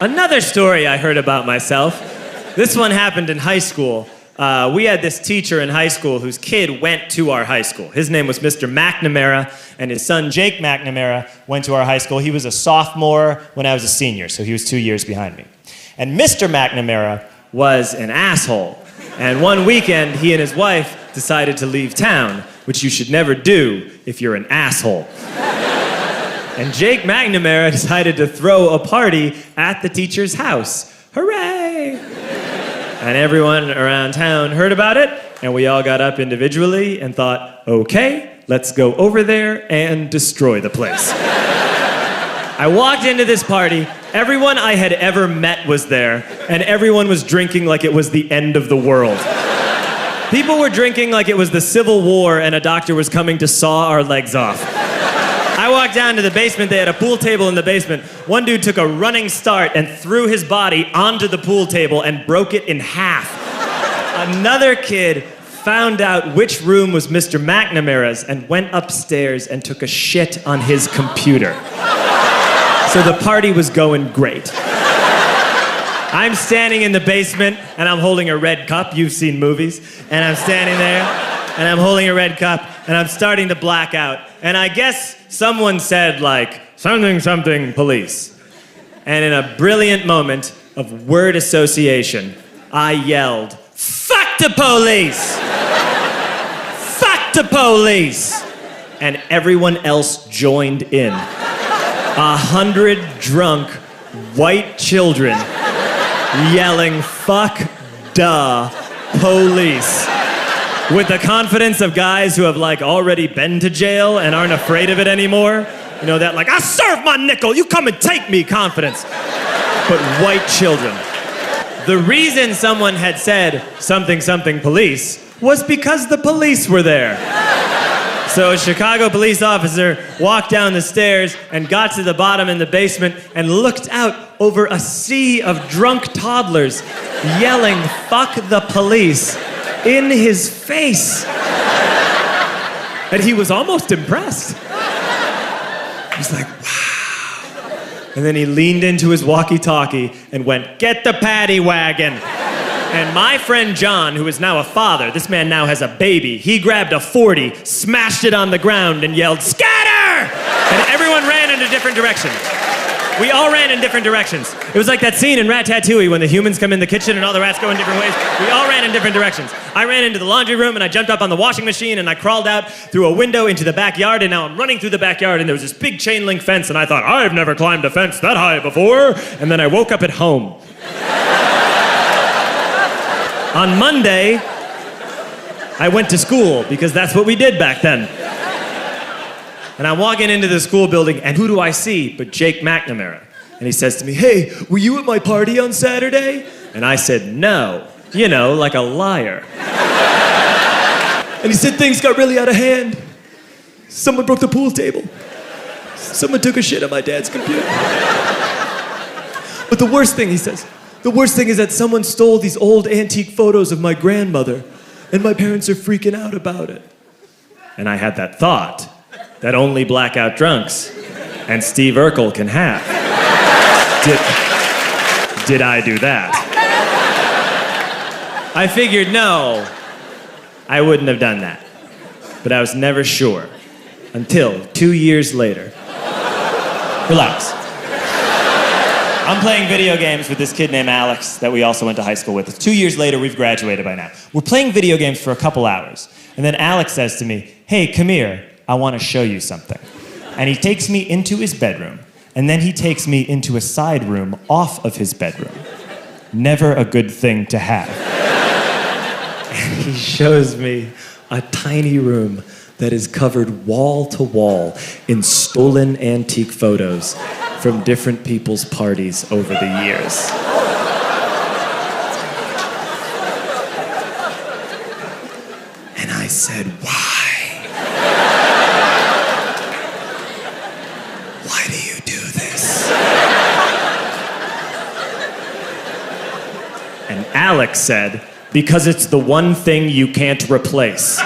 Another story I heard about myself. This one happened in high school. We had this teacher in high school whose kid went to our high school. His name was Mr. McNamara, and his son Jake McNamara went to our high school. He was a sophomore when I was a senior, so he was 2 years behind me. And Mr. McNamara was an asshole. And one weekend, he and his wife decided to leave town, which you should never do if you're an asshole. And Jake McNamara decided to throw a party at the teacher's house. Hooray! And everyone around town heard about it, and we all got up individually and thought, okay, let's go over there and destroy the place. I walked into this party, everyone I had ever met was there, and everyone was drinking like it was the end of the world. People were drinking like it was the Civil War and a doctor was coming to saw our legs off. I walked down to the basement, they had a pool table in the basement. One dude took a running start and threw his body onto the pool table and broke it in half. Another kid found out which room was Mr. McNamara's and went upstairs and took a shit on his computer. So the party was going great. I'm standing in the basement and I'm holding a red cup. You've seen movies. And I'm standing there and I'm holding a red cup and I'm starting to black out. And I guess someone said like, something, something, police. And in a brilliant moment of word association, I yelled, fuck the police! Fuck the police! And everyone else joined in. 100 drunk white children yelling, fuck the police. With the confidence of guys who have like already been to jail and aren't afraid of it anymore. You know, that like, I serve my nickel, you come and take me confidence. But white children. The reason someone had said something, something police was because the police were there. So a Chicago police officer walked down the stairs and got to the bottom in the basement and looked out over a sea of drunk toddlers yelling, fuck the police, in his face. And he was almost impressed. He was like, wow. And then he leaned into his walkie-talkie and went, get the paddy wagon. And my friend John, who is now a father, this man now has a baby, he grabbed a 40, smashed it on the ground and yelled, scatter! And everyone ran in a different direction. We all ran in different directions. It was like that scene in Ratatouille when the humans come in the kitchen and all the rats go in different ways. We all ran in different directions. I ran into the laundry room and I jumped up on the washing machine and I crawled out through a window into the backyard and now I'm running through the backyard and there was this big chain link fence and I thought, I've never climbed a fence that high before. And then I woke up at home. On Monday, I went to school because that's what we did back then. And I'm walking into the school building, and who do I see but Jake McNamara? And he says to me, hey, were you at my party on Saturday? And I said, no. You know, like a liar. And he said things got really out of hand. Someone broke the pool table. Someone took a shit on my dad's computer. But the worst thing, he says, the worst thing is that someone stole these old antique photos of my grandmother, and my parents are freaking out about it. And I had that thought that only blackout drunks and Steve Urkel can have. Did I do that? I figured, no, I wouldn't have done that. But I was never sure until 2 years later. Relax. I'm playing video games with this kid named Alex that we also went to high school with. 2 years later, we've graduated by now. We're playing video games for a couple hours. And then Alex says to me, hey, come here. I want to show you something. And he takes me into his bedroom, and then he takes me into a side room off of his bedroom. Never a good thing to have. And he shows me a tiny room that is covered wall to wall in stolen antique photos from different people's parties over the years. And I said, why? Why do you do this? And Alex said, because it's the one thing you can't replace.